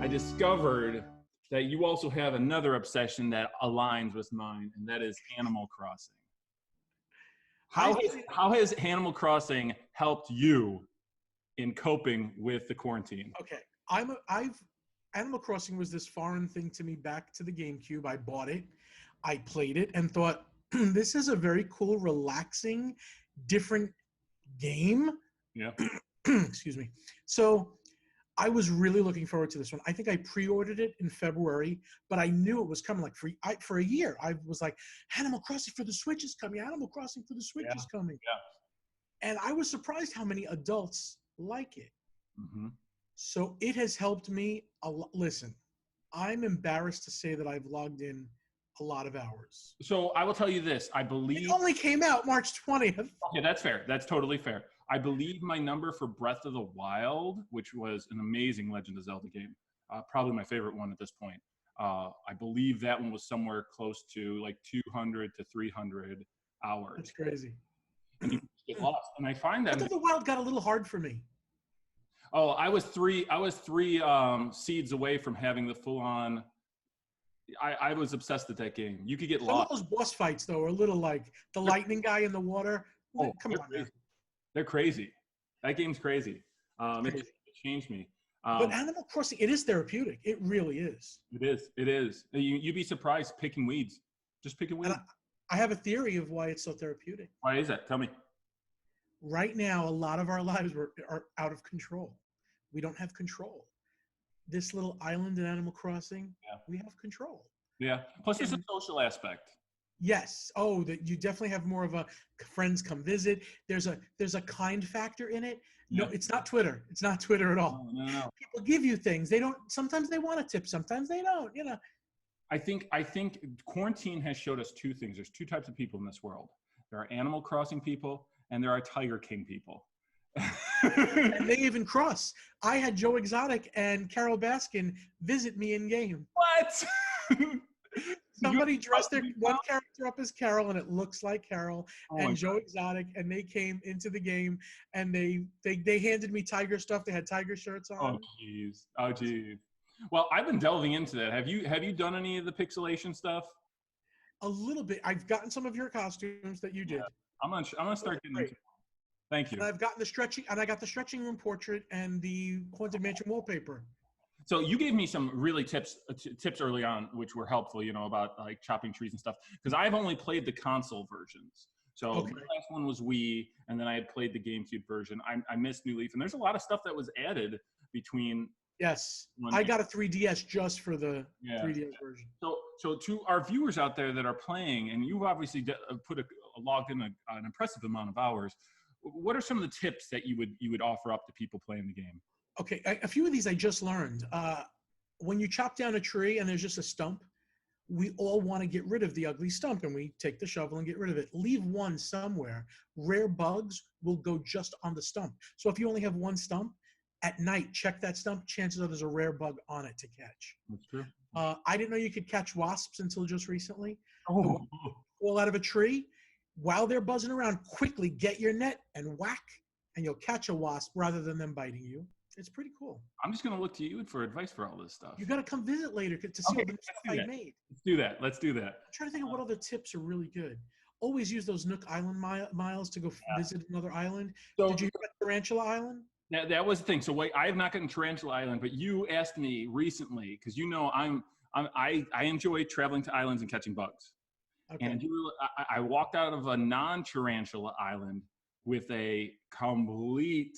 discovered that you also have another obsession that aligns with mine, and that is Animal Crossing. How has Animal Crossing helped you in coping with the quarantine? Okay, Animal Crossing was this foreign thing to me back to the GameCube. I bought it, I played it, and thought this is a very cool, relaxing, different game. Yeah. Excuse me. So I was really looking forward to this one. I think I pre-ordered it in February, but I knew it was coming like for a year. I was like, Animal Crossing for the Switch is coming. Animal Crossing for the Switch is coming. Yeah. And I was surprised how many adults like it. Mm-hmm. So it has helped me a lot. Listen, I'm embarrassed to say that I've logged in a lot of hours. So I will tell you this. I believe it only came out March 20th. Okay, that's fair. That's totally fair. I believe my number for Breath of the Wild, which was an amazing Legend of Zelda game, probably my favorite one at this point. I believe that one was somewhere close to like 200 to 300 hours. That's crazy. And you get lost. And I find that Breath of the Wild got a little hard for me. Oh, I was three seeds away from having the full-on. I was obsessed with that game. You could get lost. Some of those boss fights, though, are a little like the lightning guy in the water. Oh, come on, man. They're crazy. That game's crazy. It changed me. But Animal Crossing, it is therapeutic. It really is. It is. It is. You'd be surprised picking weeds. Just picking weeds. And I have a theory of why it's so therapeutic. Why is that? Tell me. Right now, a lot of our lives are out of control. We don't have control. This little island in Animal Crossing, we have control. Yeah. Plus, there's a social aspect. Yes. Oh, that you definitely have more of a friends come visit. There's a kind factor in it. No, it's not Twitter. It's not Twitter at all. No. People give you things. They don't. Sometimes they want a tip. Sometimes they don't. You know. I think quarantine has showed us two things. There's two types of people in this world. There are Animal Crossing people, and there are Tiger King people. And they even cross. I had Joe Exotic and Carol Baskin visit me in game. What? Somebody dressed their one character up as Carol, and it looks like Carol and Joe Exotic, and they came into the game, and they handed me Tiger stuff. They had Tiger shirts on. Oh geez. Well, I've been delving into that. Have you done any of the pixelation stuff? A little bit. I've gotten some of your costumes that you did. I'm gonna start getting into it. Thank you. And I've gotten I got the stretching room portrait and the Haunted Mansion wallpaper. So you gave me some really tips early on, which were helpful, about like chopping trees and stuff. Because I've only played the console versions. So the last one was Wii, and then I had played the GameCube version. I missed New Leaf, and there's a lot of stuff that was added between. Yes, I got a 3DS just for the 3DS version. So to our viewers out there that are playing, and you've obviously logged in an impressive amount of hours. What are some of the tips that you would offer up to people playing the game? Okay, a few of these I just learned. When you chop down a tree and there's just a stump, we all want to get rid of the ugly stump, and we take the shovel and get rid of it. Leave one somewhere. Rare bugs will go just on the stump. So if you only have one stump, at night, check that stump. Chances are there's a rare bug on it to catch. That's true. I didn't know you could catch wasps until just recently. Oh. Fall out of a tree. While they're buzzing around, quickly get your net and whack, and you'll catch a wasp rather than them biting you. It's pretty cool. I'm just going to look to you for advice for all this stuff. You got to come visit later to see all the stuff I made. Let's do that. I'm trying to think of what other tips are really good. Always use those Nook Island miles to go visit another island. Did you hear about Tarantula Island? That was the thing. So wait, I have not gotten Tarantula Island, but you asked me recently because I enjoy traveling to islands and catching bugs. Okay. And I walked out of a non-tarantula island with a complete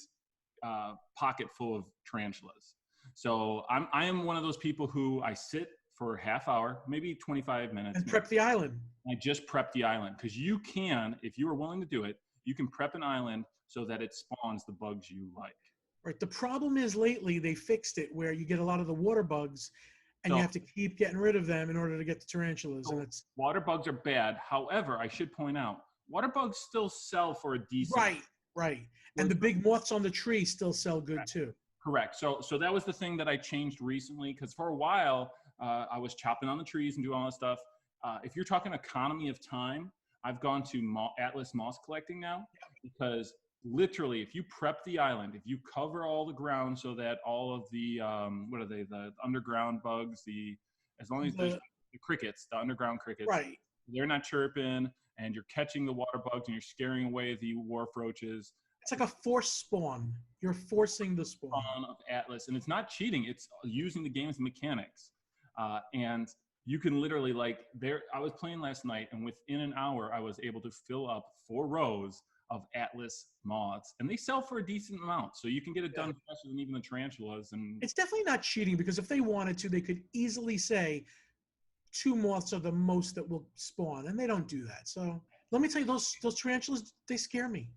pocket full of tarantulas. So I am one of those people who I sit for a half hour, maybe 25 minutes. And prep the island. I just prep the island because you can, if you are willing to do it, you can prep an island so that it spawns the bugs you like. Right. The problem is lately they fixed it where you get a lot of the water bugs. And you have to keep getting rid of them in order to get the tarantulas. So and water bugs are bad. However, I should point out, water bugs still sell for a decent. Right. And the big moths on the tree still sell good too. Correct. So that was the thing that I changed recently because for a while I was chopping on the trees and doing all that stuff. If you're talking economy of time, I've gone to Atlas moss collecting now because literally, if you prep the island, if you cover all the ground so that all of the what are they, the underground bugs, as long as there's the crickets, the underground crickets, right, they're not chirping, and you're catching the water bugs and you're scaring away the wharf roaches. it's like a forced spawn. You're forcing the spawn. Fun of Atlas, and it's not cheating, it's using the game's mechanics. And you can literally, like, I was playing last night, and within an hour I was able to fill up 4 rows of Atlas moths, and they sell for a decent amount, so you can get it done faster than even the tarantulas. And it's definitely not cheating, because if they wanted to, they could easily say 2 moths are the most that will spawn, and they don't do that. So let me tell you, those tarantulas, they scare me.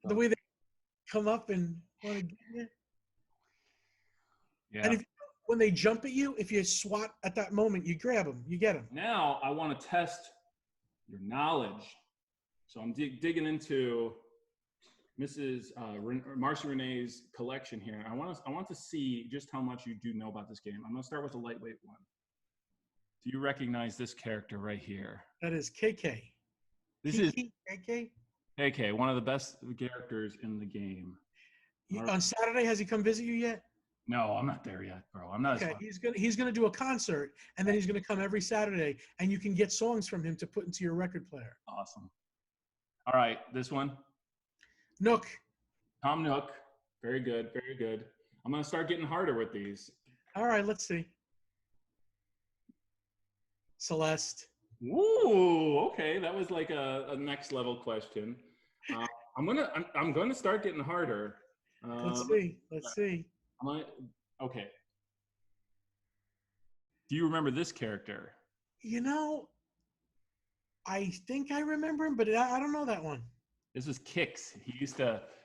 The way they come up and want to get you. Yeah. And when they jump at you, if you swat at that moment, you grab them, you get them. Now I want to test your knowledge. So I'm digging into Mrs. Marcy Renee's collection here. I want to see just how much you do know about this game. I'm going to start with a lightweight one. Do you recognize this character right here? That is KK. This is KK. KK, one of the best characters in the game. On Saturday, has he come visit you yet? No, I'm not there yet, bro. I'm not. Okay, he's gonna do a concert, and then he's gonna come every Saturday, and you can get songs from him to put into your record player. Awesome. All right, this one. Nook. Tom Nook. Very good, very good. I'm gonna start getting harder with these. All right, let's see. Celeste. Ooh, okay. That was like a next level question. I'm gonna start getting harder. Let's see. Let's see. Okay. Do you remember this character? You know, I think I remember him, but I don't know that one. This was Kix. He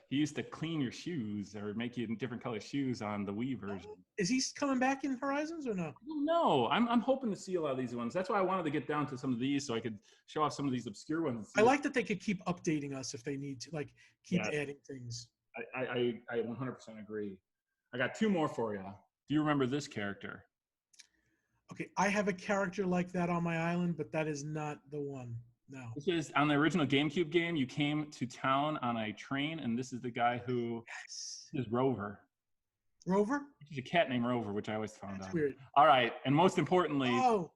used to clean your shoes or make you different color shoes on the Wii version. Is he coming back in Horizons or no? No, I'm hoping to see a lot of these ones. That's why I wanted to get down to some of these so I could show off some of these obscure ones. I like that they could keep updating us if they need to, like keep adding things. I 100% agree. I got 2 more for you. Do you remember this character? Okay, I have a character like that on my island, but that is not the one. No. This is on the original GameCube game. You came to town on a train, and this is the guy who is Rover. Rover? He's a cat named Rover, which I always found out. Weird. All right, and most importantly. Oh,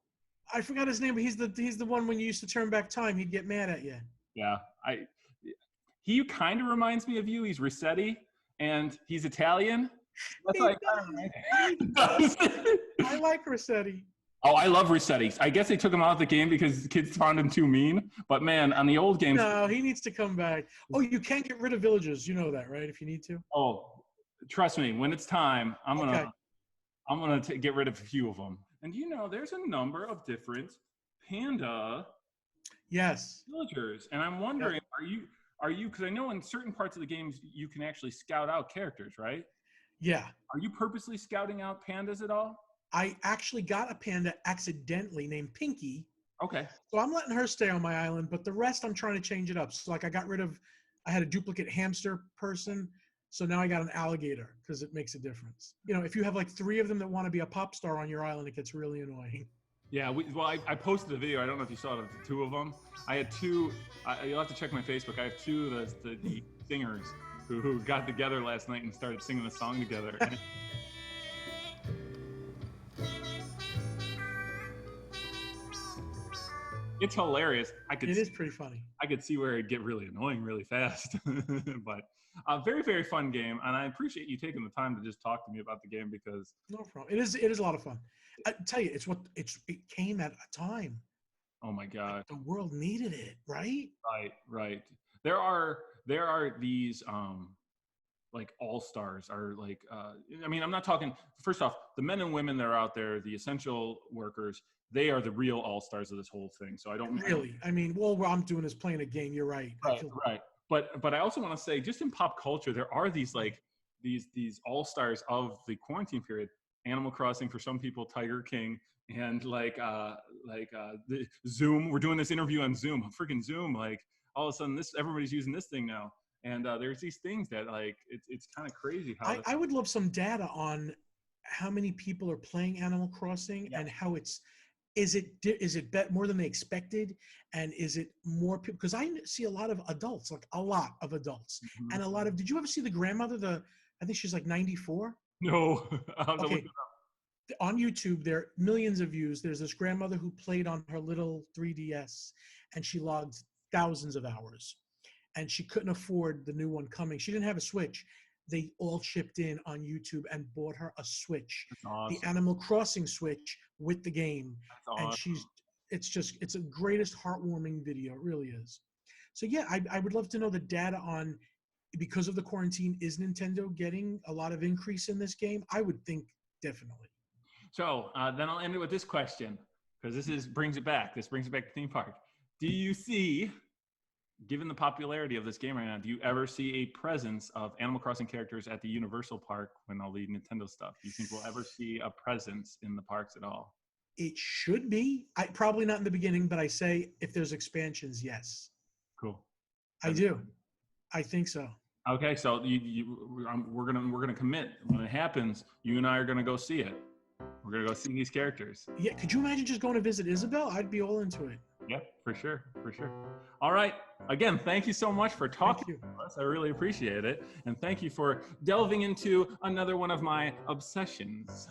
I forgot his name, but he's the one when you used to turn back time, he'd get mad at you. Yeah, he kind of reminds me of you. He's Rossetti, and he's Italian. That's like, I like Rossetti. Oh, I love Rossetti. I guess they took him out of the game because kids found him too mean. But man, on the old games. No, he needs to come back. Oh, you can get rid of villagers. You know that, right? If you need to. Oh, trust me. When it's time, I'm gonna get rid of a few of them. And you know, there's a number of different Panda. Yes. Villagers, and I'm wondering, are you? Because I know in certain parts of the games you can actually scout out characters, right? Yeah. Are you purposely scouting out pandas at all? I actually got a panda accidentally named Pinky. Okay. So I'm letting her stay on my island, but the rest I'm trying to change it up. So like I had a duplicate hamster person. So now I got an alligator because it makes a difference. You know, if you have like 3 of them that want to be a pop star on your island, it gets really annoying. Yeah, I posted a video. I don't know if you saw it, the 2 of them. I had 2. You'll have to check my Facebook. I have 2 of the singers who got together last night and started singing the song together. It's hilarious. It is pretty funny. I could see where it'd get really annoying really fast. But a very, very fun game. And I appreciate you taking the time to just talk to me about the game because... No problem. It is a lot of fun. I tell you, it came at a time. Oh my God. Like the world needed it, right? Right. There are these like all-stars are like I mean, I'm not talking, first off, the men and women that are out there, the essential workers, they are the real all-stars of this whole thing. So I don't really. I mean, well, what I'm doing is playing a game. You're right. Right. But I also want to say, just in pop culture, there are these like these all-stars of the quarantine period. Animal Crossing for some people, Tiger King, and the Zoom. We're doing this interview on Zoom, freaking Zoom. Like all of a sudden, everybody's using this thing now. And there's these things that like it's kind of crazy how I would love some data on how many people are playing Animal Crossing and how it's Is it bet more than they expected, and is it more people? Because I see a lot of adults, like a lot of adults, Mhm. and a lot of. Did you ever see the grandmother? I think she's like 94. No, I'll have to look Okay, it up. on YouTube, there are millions of views. There's this grandmother who played on her little 3DS, and she logged thousands of hours, and she couldn't afford the new one coming. She didn't have a Switch. They all chipped in on YouTube and bought her a Switch, That's the awesome. Animal Crossing Switch with the game, That's and awesome. it's a greatest heartwarming video. It really is. So yeah, I would love to know the data on, because of the quarantine, is Nintendo getting a lot of increase in this game? I would think definitely. So then I'll end it with this question, because brings it back. This brings it back to theme park. Do you see, given the popularity of this game right now, do you ever see a presence of Animal Crossing characters at the Universal Park when all the Nintendo stuff? Do you think we'll ever see a presence in the parks at all? It should be. I probably not in the beginning, but I say if there's expansions, yes. Cool. I do. I think so. Okay, so we're gonna commit. When it happens, you and I are gonna go see it. We're gonna go see these characters. Yeah, could you imagine just going to visit Isabel? I'd be all into it. Yeah, for sure, for sure. All right. Again, thank you so much for Thank talking you. to us. I really appreciate it, and thank you for delving into another one of my obsessions.